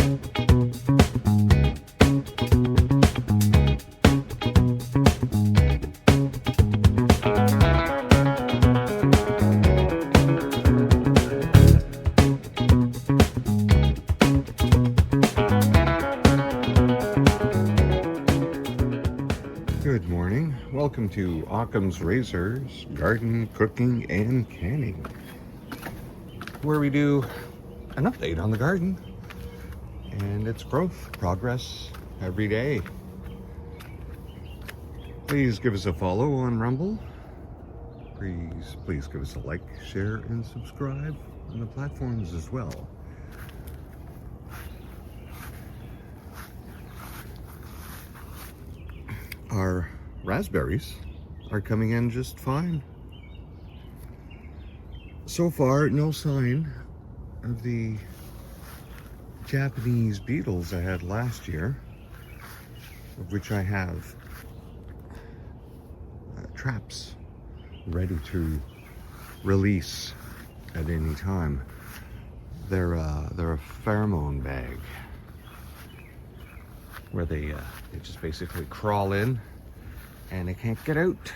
Good morning. Welcome to Occam's Razors, Garden, Cooking, and Canning, where we do an update on the garden and its growth, progress every day. Please give us a follow on Rumble. Please give us a like, share, and subscribe on the platforms as well. Our raspberries are coming in just fine. So far, no sign of the Japanese beetles I had last year, of which I have traps ready to release at any time. They're a pheromone bag where they just basically crawl in and they can't get out.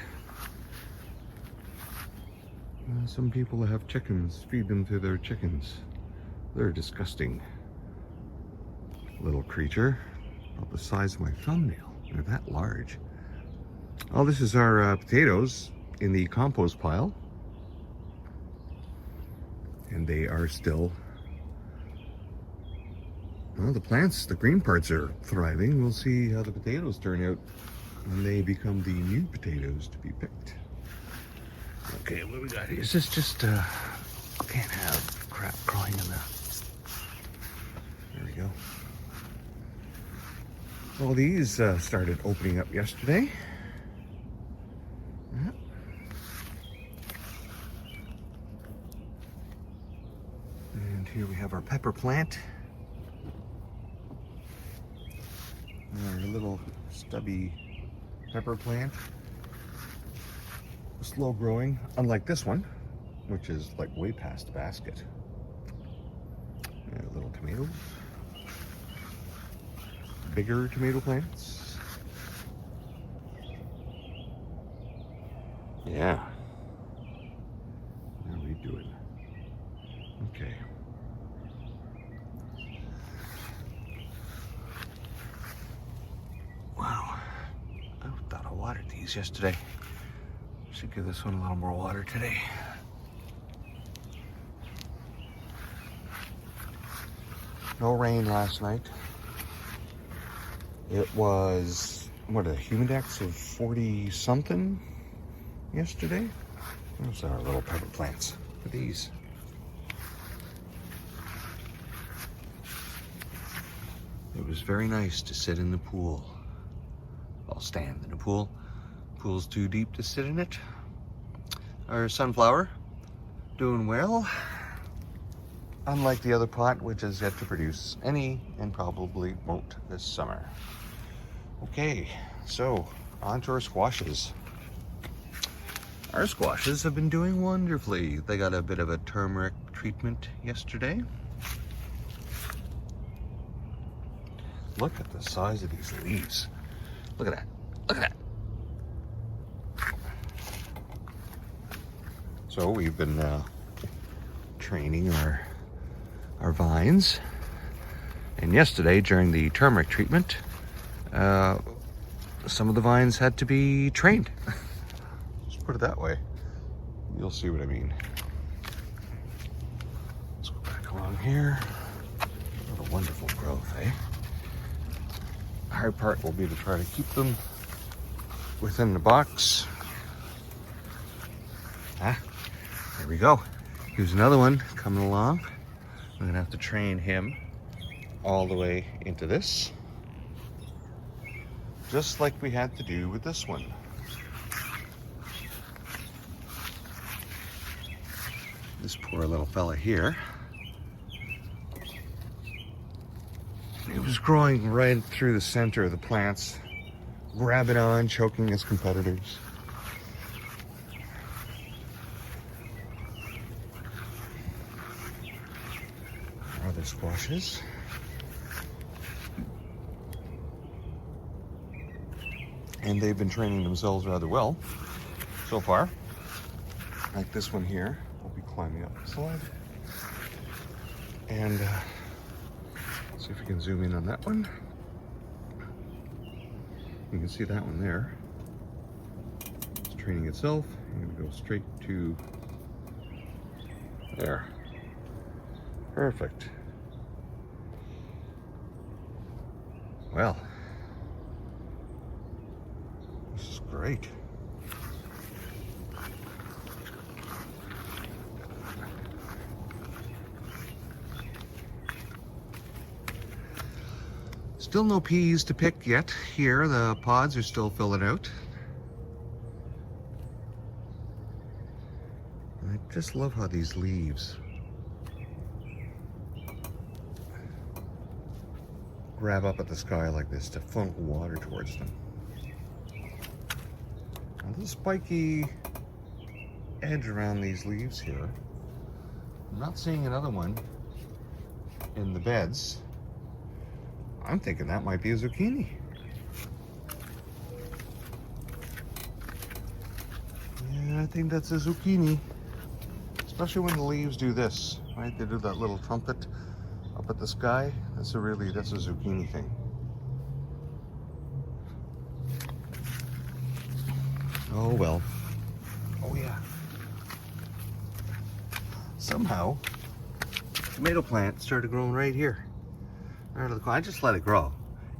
Some people have chickens, feed them to their chickens. They're a disgusting little creature, about the size of my thumbnail. They're that large. Oh, this is our potatoes in the compost pile, and they are still, well, the plants, the green parts are thriving. We'll see how the potatoes turn out when they become the new potatoes to be picked. Okay, what do we got here? Is this just, can't have crap crawling in there. There we go. Well, these started opening up yesterday. Yeah. And here we have our pepper plant. Our little stubby pepper plant. Slow growing, unlike this one, which is like way past the basket. And little tomatoes. Bigger tomato plants. Yeah. How are we doing? Okay. Wow. I thought I watered these yesterday. Should give this one a little more water today. No rain last night. It was, what, a humidex of 40 something yesterday? Those are our little pepper plants. Look at these. It was very nice to sit in the pool. I'll stand in the pool. Pool's too deep to sit in it. Our sunflower, doing well. Unlike the other pot, which has yet to produce any and probably won't this summer. Okay, so on to our squashes. Our squashes have been doing wonderfully. They got a bit of a turmeric treatment yesterday. Look at the size of these leaves. Look at that. Look at that. So we've been training our vines, and yesterday during the turmeric treatment, some of the vines had to be trained. Let's put it that way. You'll see what I mean. Let's go back along here. What a wonderful growth, eh? The hard part will be to try to keep them within the box. There we go. Here's another one coming along. I'm gonna have to train him all the way into this, just like we had to do with this one. This poor little fella here, it was growing right through the center of the plants, grabbing on, choking his competitors. Other squashes. and they've been training themselves rather well so far. Like this one here, I'll be climbing up the slide. And see if we can zoom in on that one. You can see that one there. It's training itself. I'm going to go straight to there. Perfect. Well, this is great. Still no peas to pick yet here. The pods are still filling out. And I just love how these leaves grab up at the sky like this to funnel water towards them. Now this spiky edge around these leaves here, I'm not seeing another one in the beds. I'm thinking that might be a zucchini. Yeah, I think that's a zucchini. Especially when the leaves do this, right? They do that little trumpet up at the sky. That's a zucchini thing. Oh well. Oh yeah. Somehow, tomato plant started growing right here. I just let it grow,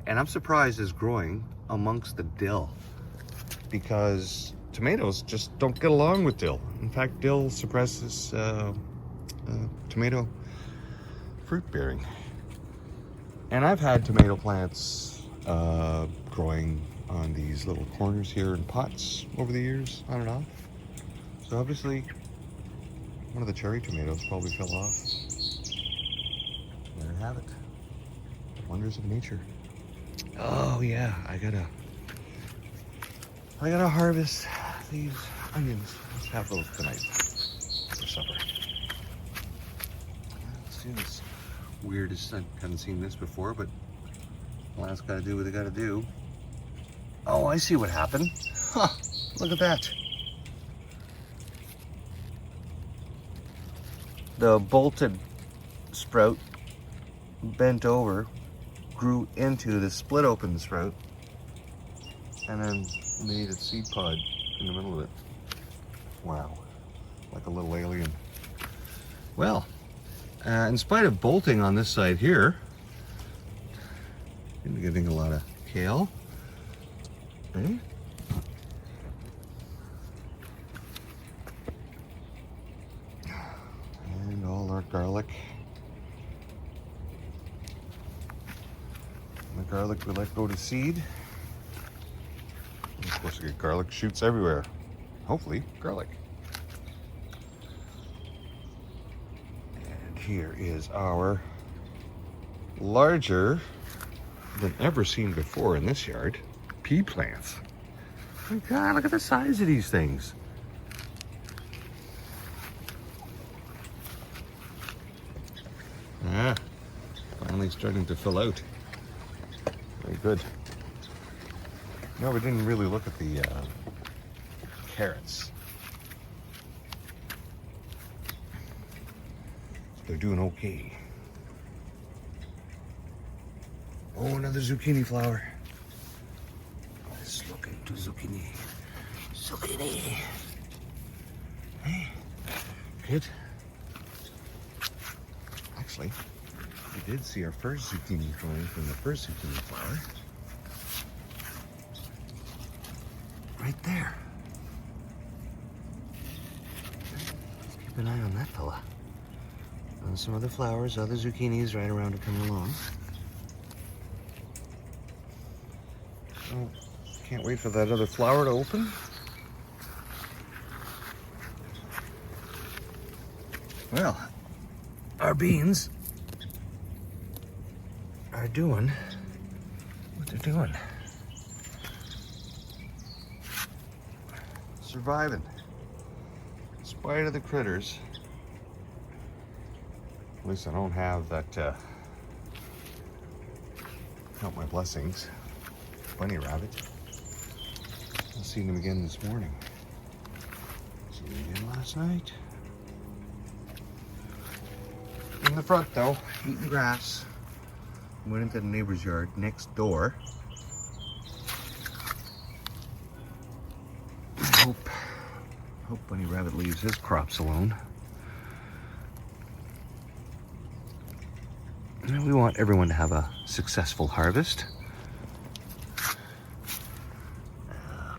and I'm surprised it's growing amongst the dill, because tomatoes just don't get along with dill. In fact, dill suppresses tomato fruit bearing. And I've had tomato plants growing on these little corners here in pots over the years, on and off. So obviously, one of the cherry tomatoes probably fell off. There you have it. Wonders of nature. Oh yeah, I gotta harvest these onions. Let's have those tonight for supper. Let's do this. Weirdest, I haven't seen this before, but plants gotta do what they gotta do. Oh, I see what happened. Huh, look at that. The bolted sprout bent over, grew into the split open sprout, and then made its seed pod in the middle of it. Wow, like a little alien. Well, in spite of bolting on this side here, I'm getting a lot of kale. Okay. And all our garlic. The garlic we let go to seed. And of course, we get garlic shoots everywhere. Hopefully, garlic. And here is our larger than ever seen before in this yard pea plants. Oh my God, look at the size of these things. Ah, finally starting to fill out. Very good. No, we didn't really look at the carrots. They're doing okay. Oh, another zucchini flower. Let's look into zucchini. Zucchini. Hey, good. Actually, we did see our first zucchini growing from the first zucchini flower. Right there. Let's keep an eye on that fella. And some other flowers, other zucchinis right around to come along. Oh, can't wait for that other flower to open. Well, our beans are doing what they're doing. Surviving. In spite of the critters. At least I don't have that, count my blessings, bunny rabbit. I've seen him again this morning. Seen him again last night. In the front though, eating grass. Went into the neighbor's yard next door. I hope Bunny Rabbit leaves his crops alone. And we want everyone to have a successful harvest.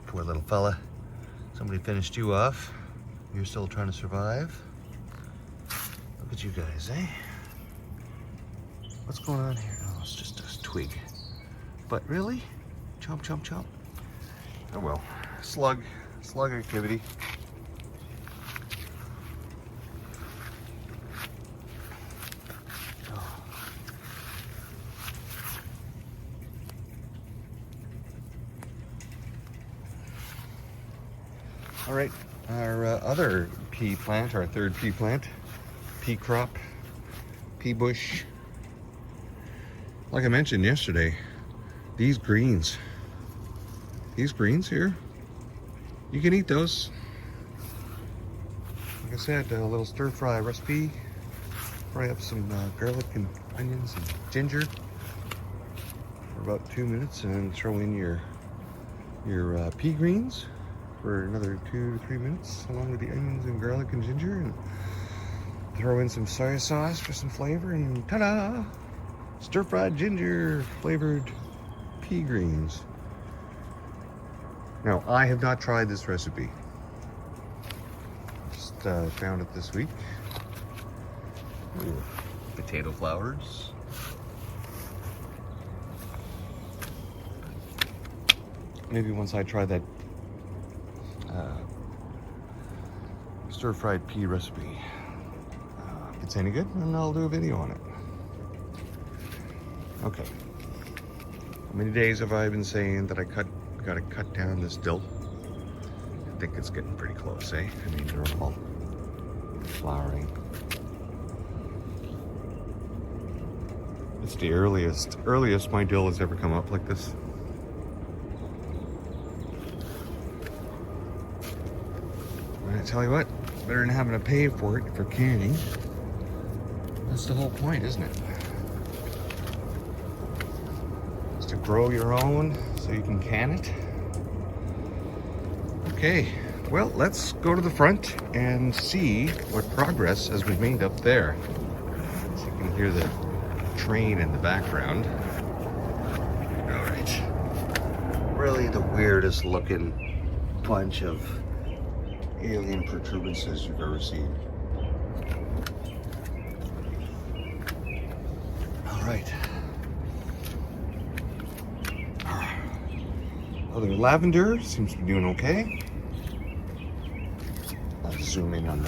Poor little fella. Somebody finished you off. You're still trying to survive. Look at you guys, eh? What's going on here? Oh, it's just a twig. But really? Chomp, chomp, chomp. Oh well. Slug activity. Oh. All right, our other pea plant, our third pea plant, pea crop, pea bush. Like I mentioned yesterday, these greens here, you can eat those. Like I said, a little stir fry recipe. Fry up some garlic and onions and ginger for about 2 minutes, and then throw in your pea greens for another 2 to 3 minutes, along with the onions and garlic and ginger, and throw in some soy sauce for some flavor, and ta-da! Stir-fried ginger flavored pea greens. Now, I have not tried this recipe. Just found it this week. Ooh, potato flowers. Maybe once I try that stir-fried pea recipe, if it's any good, then I'll do a video on it. Okay. How many days have I been saying that I gotta cut down this dill? I think it's getting pretty close, eh? I mean, they're all flowering. It's the earliest my dill has ever come up like this. And I tell you what, better than having to pay for it for canning. That's the whole point, isn't it? To grow your own so you can can it. Okay, well, let's go to the front and see what progress has been made up there. So you can hear the train in the background. All right. Really the weirdest looking bunch of alien protuberances you've ever seen. All right. Other lavender seems to be doing okay. I'll zoom in on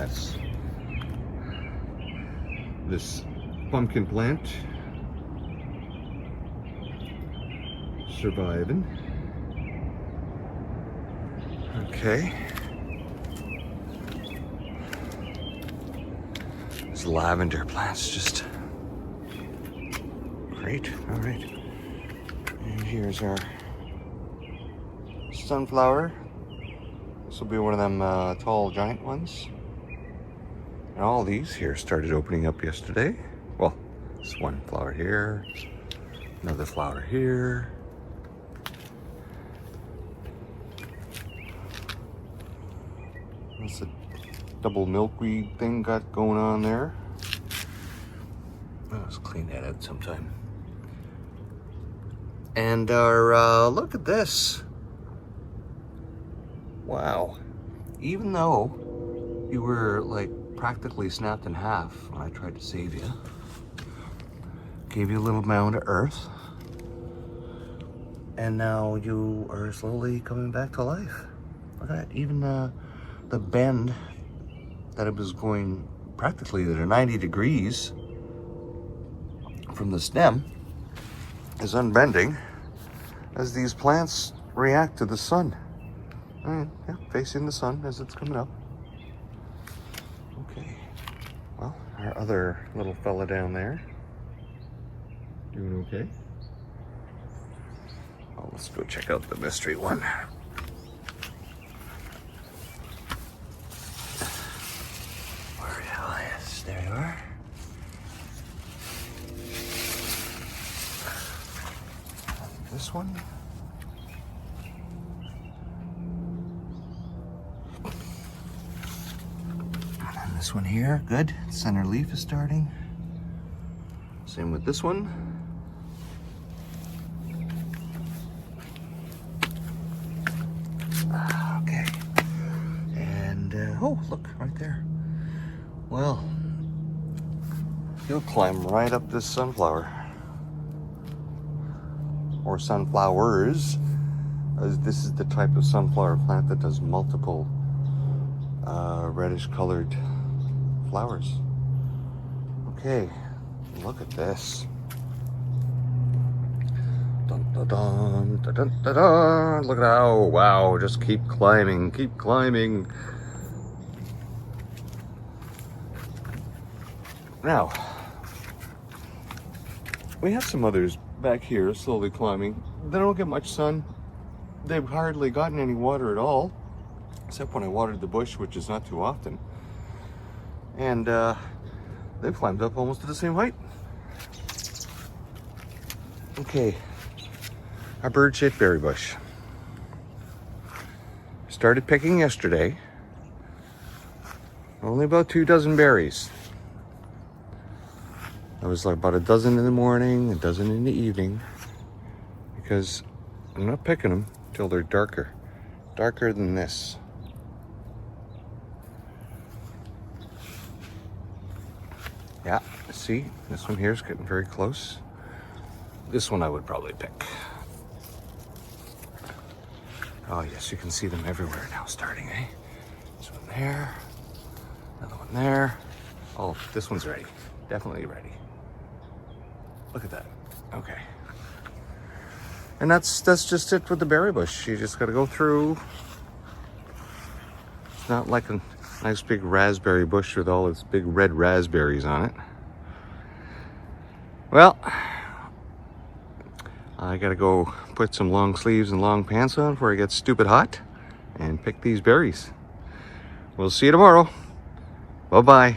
this pumpkin plant. Surviving. Okay. This lavender plant's just great. All right. And here's our sunflower. This will be one of them tall giant ones. And all these here started opening up yesterday. Well, this one flower here, another flower here. That's a double milkweed thing got going on there. Let's clean that out sometime. And our look at this. Wow. Even though you were like practically snapped in half when I tried to save you, gave you a little mound of earth, and now you are slowly coming back to life. Look at that. Even the bend that it was going practically at 90 degrees from the stem is unbending as these plants react to the sun. All right, yeah, facing the sun as it's coming up. Okay, well, our other little fella down there, doing okay. Oh, let's go check out the mystery one. this one. And then this one here, good. Center leaf is starting. Same with this one. Okay. And, oh, look, right there. Well, he'll climb right up this sunflower. Or sunflowers. This is the type of sunflower plant that does multiple reddish colored flowers. Okay, look at this. Dun, dun, dun, dun, dun, dun, dun. Look at that. Oh, wow, just keep climbing, keep climbing. Now, we have some others back here slowly climbing. They don't get much sun. They've hardly gotten any water at all, except when I watered the bush, which is not too often. And they've climbed up almost to the same height. Okay, our bird-shaped berry bush. Started picking yesterday. Only about 2 dozen berries. I was like about a dozen in the morning, a dozen in the evening, because I'm not picking them till they're darker than this. Yeah, see, this one here is getting very close. This one I would probably pick. Oh yes, you can see them everywhere now starting, eh? This one there, another one there. Oh, this one's ready, definitely ready. Look at that. Okay. And that's just it with the berry bush. You just got to go through. It's not like a nice big raspberry bush with all its big red raspberries on it. Well, I got to go put some long sleeves and long pants on before it gets stupid hot and pick these berries. We'll see you tomorrow. Bye-bye.